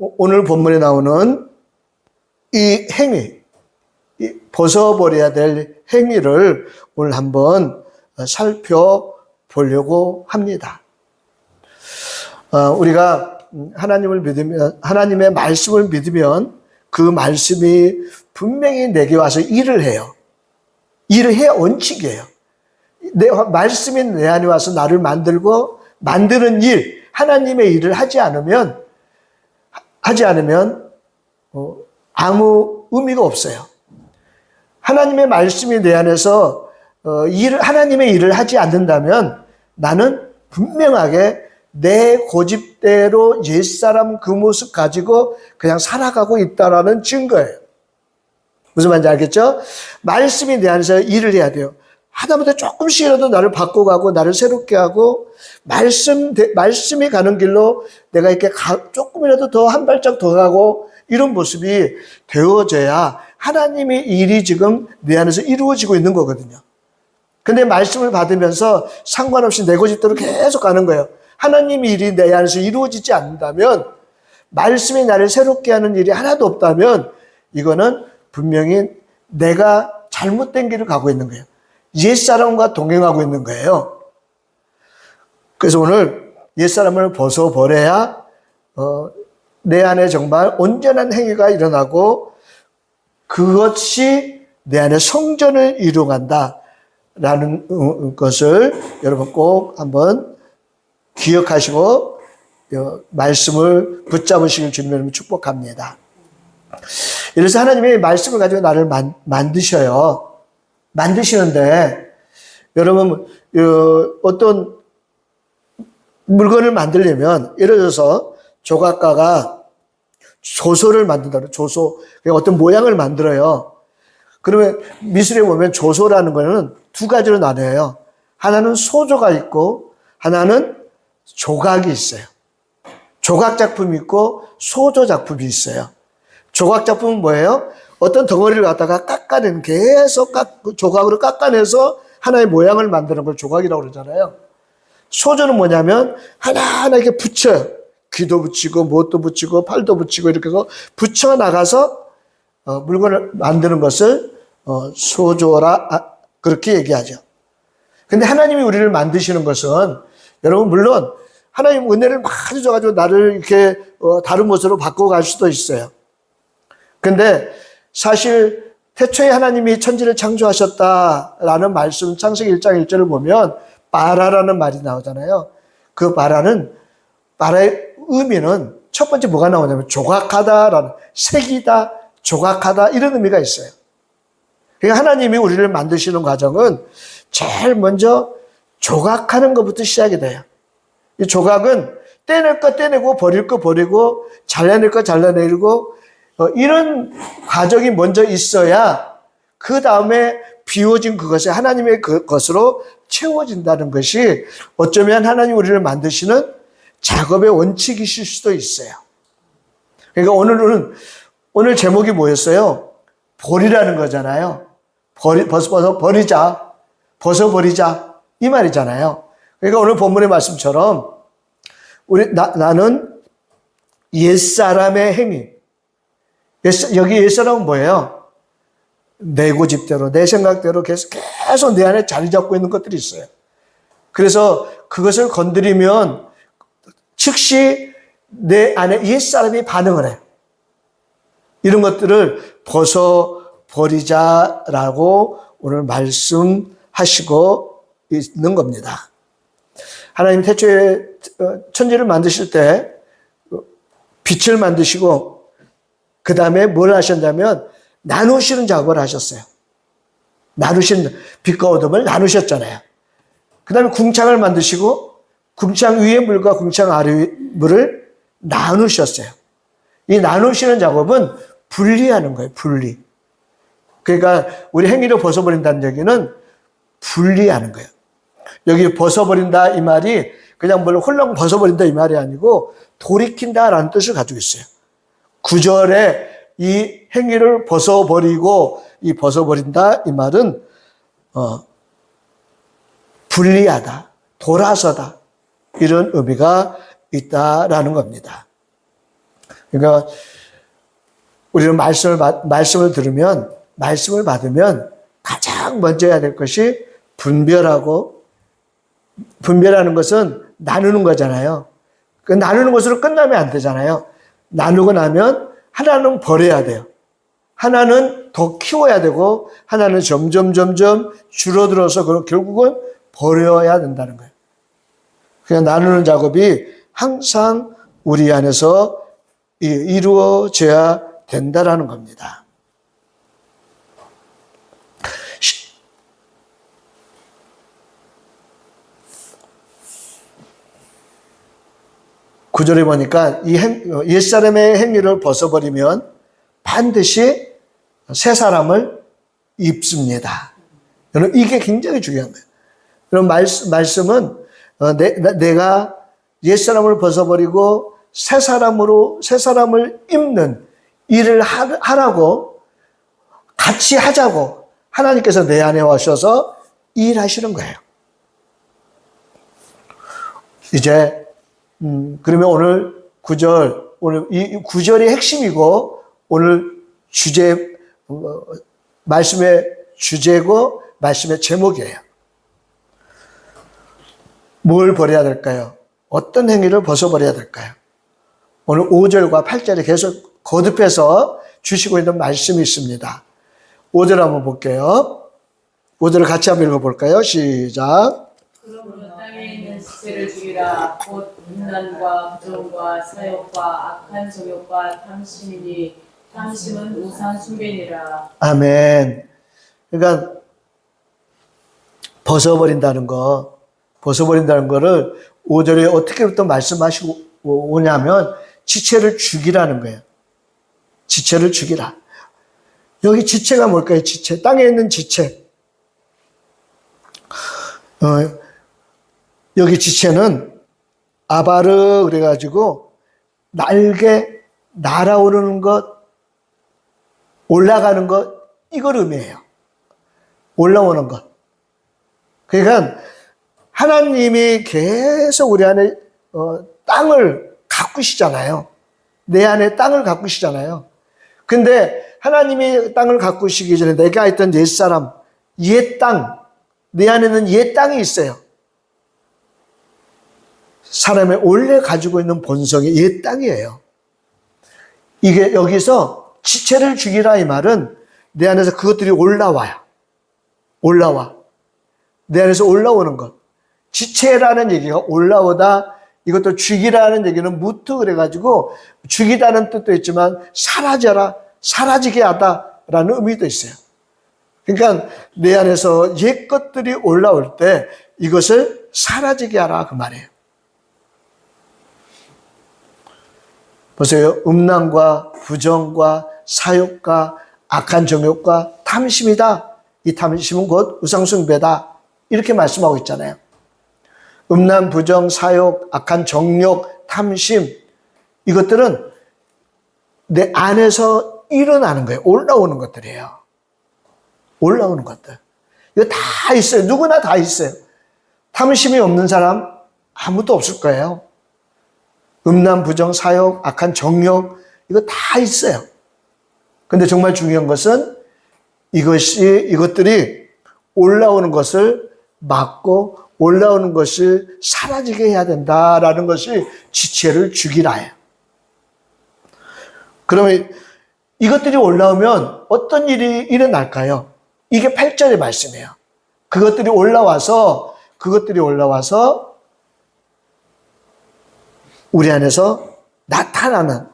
오늘 본문에 나오는 이 행위, 이 벗어버려야 될 행위를 오늘 한번 살펴보려고 합니다. 우리가 하나님을 믿으면, 하나님의 말씀을 믿으면 그 말씀이 분명히 내게 와서 일을 해요. 일을 해야 원칙이에요. 말씀이 내 안에 와서 나를 만들고 만드는 일, 하나님의 일을 하지 않으면 아무 의미가 없어요. 하나님의 말씀이 내 안에서 하나님의 일을 하지 않는다면 나는 분명하게 내 고집대로 옛사람 그 모습 가지고 그냥 살아가고 있다라는 증거예요. 무슨 말인지 알겠죠? 말씀이 내 안에서 일을 해야 돼요. 하다못해 조금씩이라도 나를 바꿔가고 나를 새롭게 하고 말씀이 가는 길로 내가 이렇게 조금이라도 더 한 발짝 더 가고 이런 모습이 되어져야 하나님의 일이 지금 내 안에서 이루어지고 있는 거거든요. 근데 말씀을 받으면서 상관없이 내 고집대로 계속 가는 거예요. 하나님의 일이 내 안에서 이루어지지 않는다면, 말씀이 나를 새롭게 하는 일이 하나도 없다면 이거는 분명히 내가 잘못된 길을 가고 있는 거예요. 옛사람과 동행하고 있는 거예요. 그래서 오늘 옛사람을 벗어버려야 내 안에 정말 온전한 행위가 일어나고 그것이 내 안에 성전을 이루어간다라는 것을 여러분 꼭 한번 기억하시고 말씀을 붙잡으시길 주님으로 축복합니다. 이래서 하나님이 말씀을 가지고 나를 만드셔요. 만드시는데 여러분 어떤 물건을 만들려면 예를 들어서 조각가가 조소를 만든다. 조소, 어떤 모양을 만들어요. 그러면 미술에 보면 조소라는 거는 두 가지로 나뉘어요. 하나는 소조가 있고 하나는 조각이 있어요. 조각 작품이 있고 소조 작품이 있어요. 조각 작품은 뭐예요? 어떤 덩어리를 갖다가 계속 조각으로 깎아내서 하나의 모양을 만드는 걸 조각이라고 그러잖아요. 소조는 뭐냐면 하나하나 이렇게 붙여요. 귀도 붙이고, 못도 붙이고, 팔도 붙이고, 이렇게 해서 붙여나가서 물건을 만드는 것을 소조라, 그렇게 얘기하죠. 근데 하나님이 우리를 만드시는 것은, 여러분, 물론 하나님 은혜를 많이 줘가지고 나를 이렇게 다른 모습으로 바꿔갈 수도 있어요. 근데 사실 태초에 하나님이 천지를 창조하셨다라는 말씀, 창세기 1장 1절을 보면 바라라는 말이 나오잖아요. 그 바라의 의미는 첫 번째 뭐가 나오냐면 조각하다라는, 색이다, 조각하다, 이런 의미가 있어요. 그러니까 하나님이 우리를 만드시는 과정은 제일 먼저 조각하는 것부터 시작이 돼요. 이 조각은 떼낼 거 떼내고 버릴 거 버리고 잘라낼 거 잘라내고 이런 과정이 먼저 있어야 그 다음에 비워진 그것이 하나님의 것으로 채워진다는 것이 어쩌면 하나님 우리를 만드시는 작업의 원칙이실 수도 있어요. 그러니까 오늘 제목이 뭐였어요? 버리라는 거잖아요. 벗어버리자 이 말이잖아요. 그러니까 오늘 본문의 말씀처럼 나는 옛사람의 행위, 여기 옛사람은 뭐예요? 내 고집대로, 내 생각대로 계속 내 안에 자리 잡고 있는 것들이 있어요. 그래서 그것을 건드리면 즉시 내 안에 옛사람이 반응을 해요. 이런 것들을 벗어버리자라고 오늘 말씀하시고 있는 겁니다. 하나님 태초에 천지를 만드실 때 빛을 만드시고 그 다음에 뭘 하셨냐면 나누시는 작업을 하셨어요. 빛과 어둠을 나누셨잖아요. 그 다음에 궁창을 만드시고 궁창 위의 물과 궁창 아래의 물을 나누셨어요. 이 나누시는 작업은 분리하는 거예요. 분리. 그러니까 우리 행위를 벗어버린다는 얘기는 분리하는 거예요. 여기 벗어버린다 이 말이 그냥 뭘 홀랑 벗어버린다 이 말이 아니고 돌이킨다라는 뜻을 가지고 있어요. 9절에 이 행위를 벗어버리고 이 벗어버린다 이 말은 분리하다, 돌아서다 이런 의미가 있다라는 겁니다. 그러니까 우리는 말씀을 들으면, 말씀을 받으면 가장 먼저 해야 될 것이 분별하고, 분별하는 것은 나누는 거잖아요. 그 나누는 것으로 끝나면 안 되잖아요. 나누고 나면 하나는 버려야 돼요. 하나는 더 키워야 되고, 하나는 점점 줄어들어서 결국은 버려야 된다는 거예요. 그냥 나누는 작업이 항상 우리 안에서 이루어져야 된다라는 겁니다. 구절에 보니까 이 옛사람의 행위를 벗어버리면 반드시 새 사람을 입습니다. 여러분, 이게 굉장히 중요한 거예요. 그럼 말씀은 내가 옛사람을 벗어버리고 새 사람을 입는 일을 하라고, 같이 하자고 하나님께서 내 안에 오셔서 일하시는 거예요. 이제 그러면 오늘 이 구절이 핵심이고, 오늘 말씀의 주제고 말씀의 제목이에요. 뭘 버려야 될까요? 어떤 행위를 벗어버려야 될까요? 오늘 5절과 8절에 계속 거듭해서 주시고 있는 말씀이 있습니다. 5절 한번 볼게요. 5절을 같이 한번 읽어볼까요? 시작. 그러므로 땅에 있는 지체를 죽이라. 곧 음란과 부정과 사욕과 악한 정욕과 탐심이니 탐심은 우상 숭배니라. 아멘. 그러니까 벗어버린다는 거를 5절에 어떻게부터 말씀하시고 오냐면 지체를 죽이라는 거예요. 지체를 죽이라. 여기 지체가 뭘까요? 지체. 땅에 있는 지체. 여기 지체는 아바르 그래가지고 날아오르는 것, 올라가는 것, 이걸 의미해요. 올라오는 것. 그러니까 하나님이 계속 우리 안에 땅을 가꾸시잖아요. 내 안에 땅을 가꾸시잖아요. 근데 하나님이 땅을 가꾸시기 전에 내가 있던 옛사람, 옛 땅, 내 안에는 옛 땅이 있어요. 사람의 원래 가지고 있는 본성이 옛 땅이에요. 이게 여기서 지체를 죽이라 이 말은 내 안에서 그것들이 올라와요. 올라와. 내 안에서 올라오는 것. 지체라는 얘기가 올라오다, 이것도 죽이라는 얘기는 무트 그래가지고 죽이다는 뜻도 있지만 사라져라, 사라지게 하다라는 의미도 있어요. 그러니까 내 안에서 옛 것들이 올라올 때 이것을 사라지게 하라 그 말이에요. 보세요. 음란과 부정과 사욕과 악한 정욕과 탐심이다. 이 탐심은 곧 우상숭배다. 이렇게 말씀하고 있잖아요. 음란, 부정, 사욕, 악한 정욕, 탐심, 이것들은 내 안에서 일어나는 거예요. 올라오는 것들이에요. 올라오는 것들. 이거 다 있어요. 누구나 다 있어요. 탐심이 없는 사람 아무도 없을 거예요. 음란, 부정, 사욕, 악한 정욕, 이거 다 있어요. 근데 정말 중요한 것은 이것들이 올라오는 것을 막고 올라오는 것을 사라지게 해야 된다라는 것이 지체를 죽이라예요. 그러면 이것들이 올라오면 어떤 일이 일어날까요? 이게 8절의 말씀이에요. 그것들이 올라와서 우리 안에서 나타나는,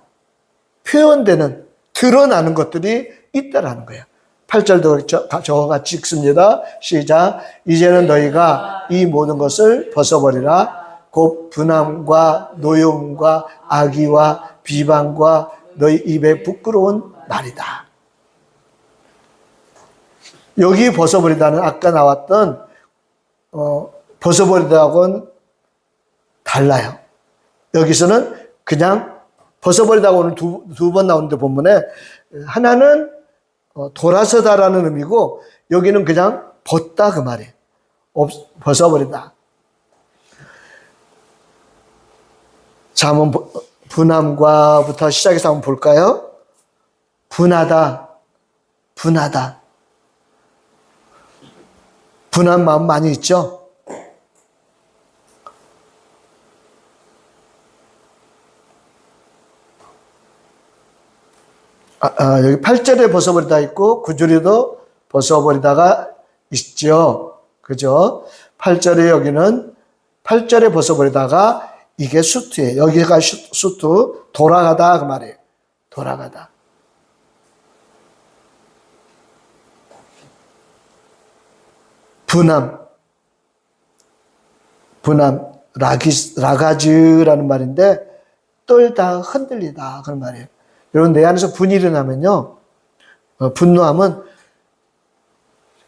표현되는, 드러나는 것들이 있다라는 거예요. 8절도 저와 같이 읽습니다. 시작. 이제는 너희가 이 모든 것을 벗어버리라. 곧 분함과 노여움과 악의와 비방과 너희 입에 부끄러운 말이다. 여기 벗어버리다는 아까 나왔던 벗어버리다하고는 달라요. 여기서는 그냥 벗어버리다고는 두 번 나오는데 본문에 하나는 돌아서다라는 의미고 여기는 그냥 벗다 그 말이에요. 벗어버리다. 자, 한번 분함과부터 시작해서 한번 볼까요? 분하다, 분하다. 분한 마음 많이 있죠? 여기 8절에 벗어버리다 있고 9절에도 벗어버리다가 있죠. 그죠? 8절에 여기는 8절에 벗어버리다가 이게 수투예요. 여기가 수투, 돌아가다 그 말이에요. 돌아가다. 분함, 라가즈라는 말인데 떨다, 흔들리다 그런 말이에요. 여러분 내 안에서 분이 일어나면요, 분노함은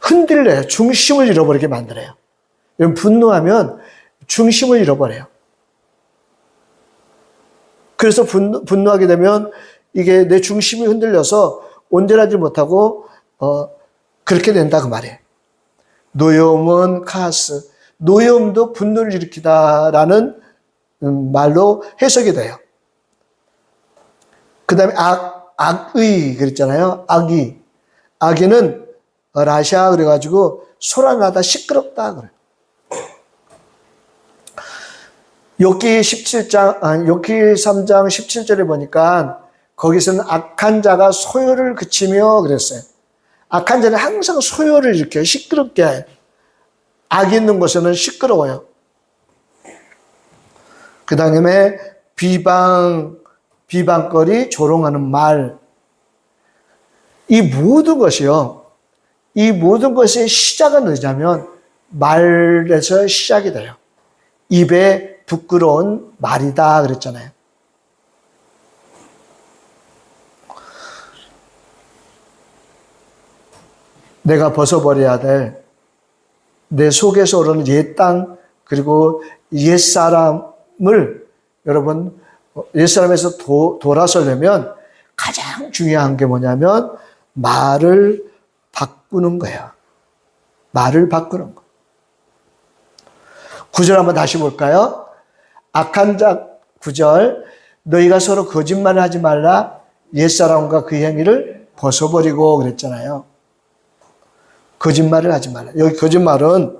흔들려요. 중심을 잃어버리게 만들어요. 여러분 분노하면 중심을 잃어버려요. 그래서 분노하게 되면 이게 내 중심이 흔들려서 온전하지 못하고 그렇게 된다 그 말이에요. 노여움은 카스, 노여움도 분노를 일으키다라는 말로 해석이 돼요. 그 다음에 악의 그랬잖아요. 악의는 라샤 그래가지고 소란나다, 시끄럽다 그래요. 욥기 3장 17절에 보니까 거기서는 악한 자가 소요를 그치며 그랬어요. 악한 자는 항상 소요를 일으켜요. 시끄럽게 해요. 악 있는 곳에는 시끄러워요. 그 다음에 비방거리, 조롱하는 말. 이 모든 것이요. 이 모든 것의 시작은 어디냐면 말에서 시작이 돼요. 입에 부끄러운 말이다 그랬잖아요. 내가 벗어버려야 될 내 속에서 오르는 옛 땅 그리고 옛사람을 여러분 옛사람에서 돌아서려면 가장 중요한 게 뭐냐면 말을 바꾸는 거예요. 말을 바꾸는 거. 9절 한번 다시 볼까요? 악한 자 9절 너희가 서로 거짓말을 하지 말라 옛사람과 그 행위를 벗어버리고 그랬잖아요. 거짓말을 하지 말라. 여기 거짓말은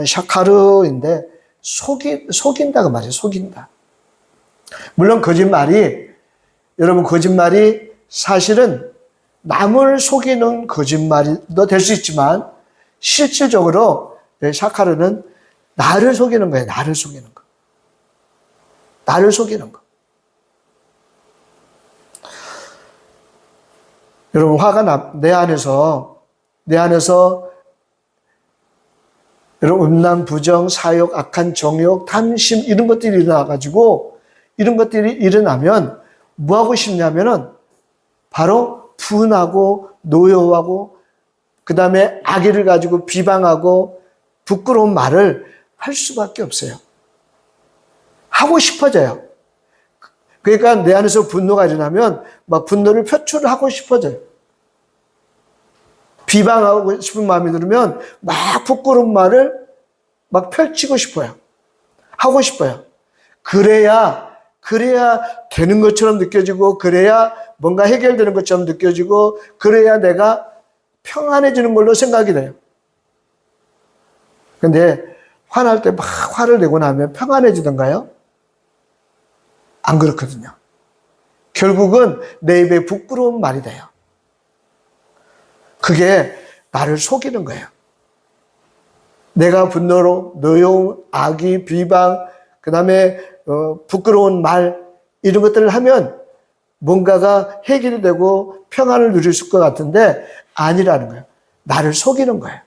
샤카르인데 속인다 그 말이에요. 속인다. 물론 여러분 거짓말이 사실은 남을 속이는 거짓말도 될 수 있지만 실질적으로 샤카르는 나를 속이는 거예요. 나를 속이는 거. 나를 속이는 거. 여러분 화가 내 안에서 여러분 음란, 부정, 사욕, 악한 정욕, 탐심 이런 것들이 일어나가지고 이런 것들이 일어나면 뭐 하고 싶냐면은 바로 분하고 노여워하고 그 다음에 악의를 가지고 비방하고 부끄러운 말을 할 수밖에 없어요. 하고 싶어져요. 그러니까 내 안에서 분노가 일어나면 막 분노를 표출하고 싶어져요. 비방하고 싶은 마음이 들면 막 부끄러운 말을 막 펼치고 싶어요. 하고 싶어요. 그래야 되는 것처럼 느껴지고 그래야 뭔가 해결되는 것처럼 느껴지고 그래야 내가 평안해지는 걸로 생각이 돼요. 근데 화날 때 막 화를 내고 나면 평안해지던가요? 안 그렇거든요. 결국은 내 입에 부끄러운 말이 돼요. 그게 나를 속이는 거예요. 내가 분노로 노여움, 악의, 비방, 그 다음에 부끄러운 말 이런 것들을 하면 뭔가가 해결이 되고 평안을 누릴 것 같은데 아니라는 거예요. 나를 속이는 거예요.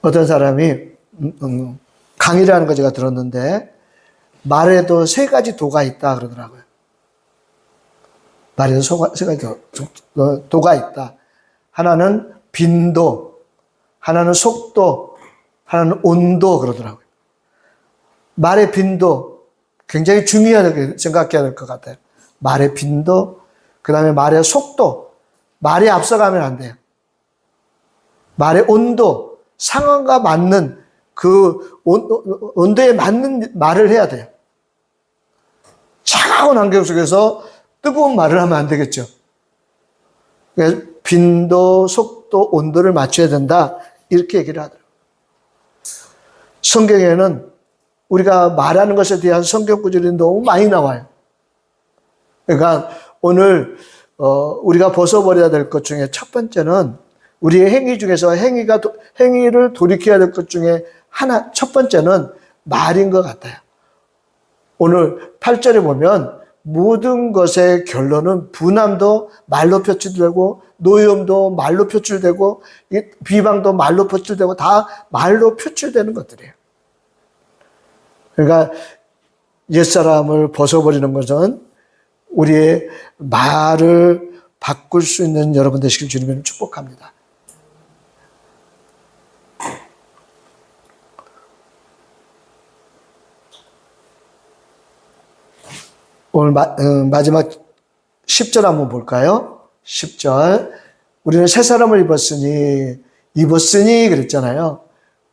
어떤 사람이 강의라는 거 제가 들었는데 말에도 3가지 도가 있다 그러더라고요. 말에도 3가지 도가 있다. 하나는 빈도, 하나는 속도, 하나는 온도 그러더라고요. 말의 빈도 굉장히 중요하게 생각해야 될 것 같아요. 말의 빈도, 그 다음에 말의 속도. 말이 앞서가면 안 돼요. 말의 온도, 상황과 맞는 그 온도에 맞는 말을 해야 돼요. 차가운 환경 속에서 뜨거운 말을 하면 안 되겠죠. 그래서 빈도, 속도, 온도를 맞춰야 된다. 이렇게 얘기를 하더라고요. 성경에는 우리가 말하는 것에 대한 성경 구절이 너무 많이 나와요. 그러니까 오늘 우리가 벗어버려야 될 것 중에 첫 번째는 우리의 행위 중에서 행위를 돌이켜야 될 것 중에 첫 번째는 말인 것 같아요. 오늘 8절에 보면 모든 것의 결론은 분함도 말로 표출되고 노여움도 말로 표출되고 비방도 말로 표출되고 다 말로 표출되는 것들이에요. 그러니까 옛사람을 벗어버리는 것은 우리의 말을 바꿀 수 있는 여러분 되시길 주님을 축복합니다. 오늘 마지막 10절 한번 볼까요? 10절. 우리는 새 사람을 입었으니 그랬잖아요.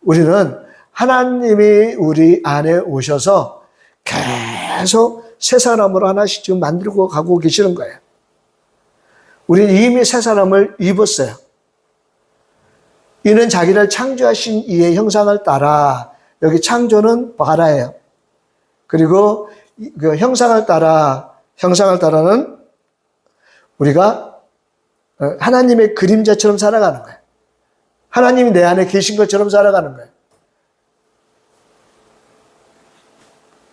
우리는 하나님이 우리 안에 오셔서 계속 새 사람으로 하나씩 지금 만들고 가고 계시는 거예요. 우리는 이미 새 사람을 입었어요. 이는 자기를 창조하신 이의 형상을 따라, 여기 창조는 바라예요. 그리고 그 형상을 따라는 우리가 하나님의 그림자처럼 살아가는 거예요. 하나님이 내 안에 계신 것처럼 살아가는 거예요.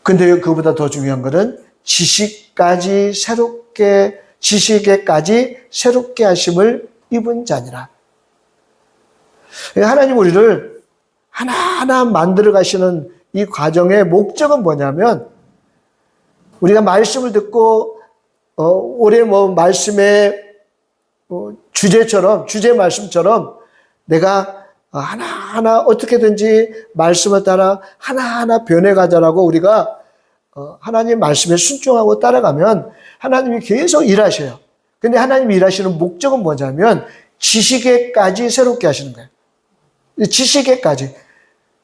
근데 그보다 더 중요한 것은 지식에까지 새롭게 하심을 입은 자니라. 하나님 우리를 하나하나 만들어 가시는 이 과정의 목적은 뭐냐면, 우리가 말씀을 듣고 올해 말씀의 주제 말씀처럼 내가 하나하나 어떻게든지 말씀을 따라 하나하나 변해가자라고 우리가 하나님 말씀에 순종하고 따라가면 하나님이 계속 일하셔요. 근데 하나님이 일하시는 목적은 뭐냐면 지식에까지 새롭게 하시는 거예요. 지식에까지.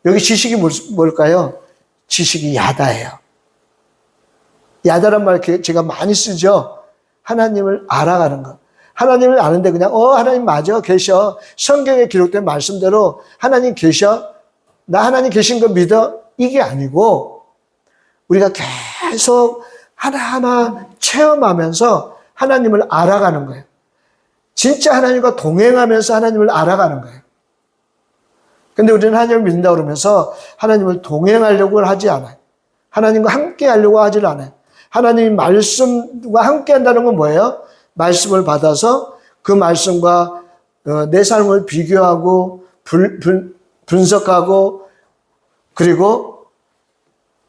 여기 지식이 뭘까요? 지식이 야다예요. 야다란 말 제가 많이 쓰죠. 하나님을 알아가는 것. 하나님을 아는데 그냥 하나님 맞아, 계셔. 성경에 기록된 말씀대로 하나님 계셔. 나 하나님 계신 거 믿어. 이게 아니고 우리가 계속 하나하나 체험하면서 하나님을 알아가는 거예요. 진짜 하나님과 동행하면서 하나님을 알아가는 거예요. 근데 우리는 하나님을 믿는다 그러면서 하나님을 동행하려고 하지 않아요. 하나님과 함께 하려고 하질 않아요. 하나님 말씀과 함께 한다는 건 뭐예요? 말씀을 받아서 그 말씀과 내 삶을 비교하고 분석하고 그리고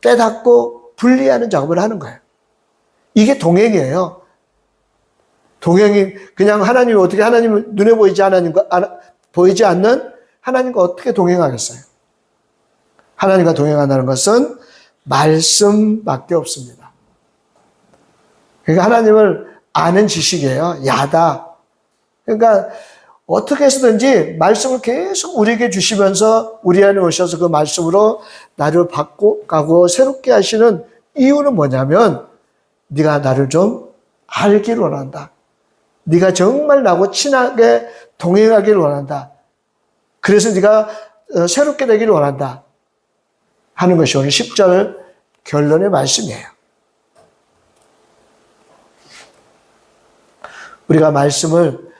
깨닫고 분리하는 작업을 하는 거예요. 이게 동행이에요. 동행이 그냥 하나님이 어떻게 하나님을 눈에 보이지 않는 하나님과 어떻게 동행하겠어요? 하나님과 동행한다는 것은 말씀밖에 없습니다. 그러니까 하나님을 아는 지식이에요. 야다. 그러니까 어떻게 해서든지 말씀을 계속 우리에게 주시면서 우리 안에 오셔서 그 말씀으로 나를 바꿔가고 새롭게 하시는 이유는 뭐냐면 네가 나를 좀 알기를 원한다. 네가 정말 나하고 친하게 동행하기를 원한다. 그래서 네가 새롭게 되기를 원한다 하는 것이 오늘 10절 결론의 말씀이에요. 우리가 말씀을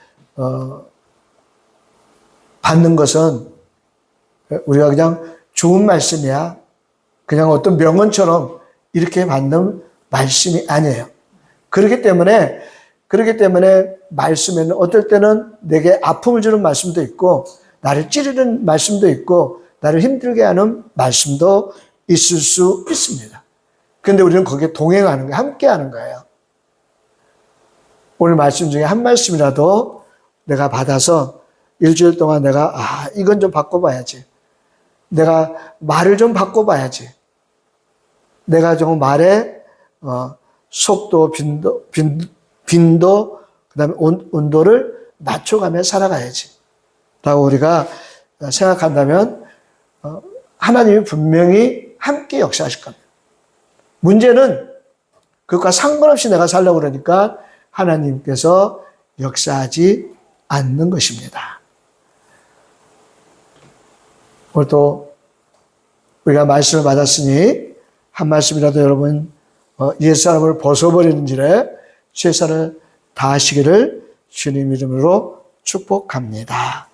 받는 것은 우리가 그냥 좋은 말씀이야, 그냥 어떤 명언처럼 이렇게 받는 말씀이 아니에요. 그렇기 때문에 말씀에는 어떨 때는 내게 아픔을 주는 말씀도 있고 나를 찌르는 말씀도 있고 나를 힘들게 하는 말씀도 있을 수 있습니다. 그런데 우리는 거기에 동행하는 거예요. 함께 하는 거예요. 오늘 말씀 중에 한 말씀이라도 내가 받아서 일주일 동안 내가 이건 좀 바꿔봐야지. 내가 말을 좀 바꿔봐야지. 내가 좀 말의 속도, 빈도, 그다음에 온도를 맞춰가며 살아가야지. 라고 우리가 생각한다면 하나님이 분명히 함께 역사하실 겁니다. 문제는 그것과 상관없이 내가 살려고 그러니까 하나님께서 역사하지 않는 것입니다. 오늘 또 우리가 말씀을 받았으니 한 말씀이라도 여러분 옛사람을 벗어버리는 일에 최선을 다하시기를 주님 이름으로 축복합니다.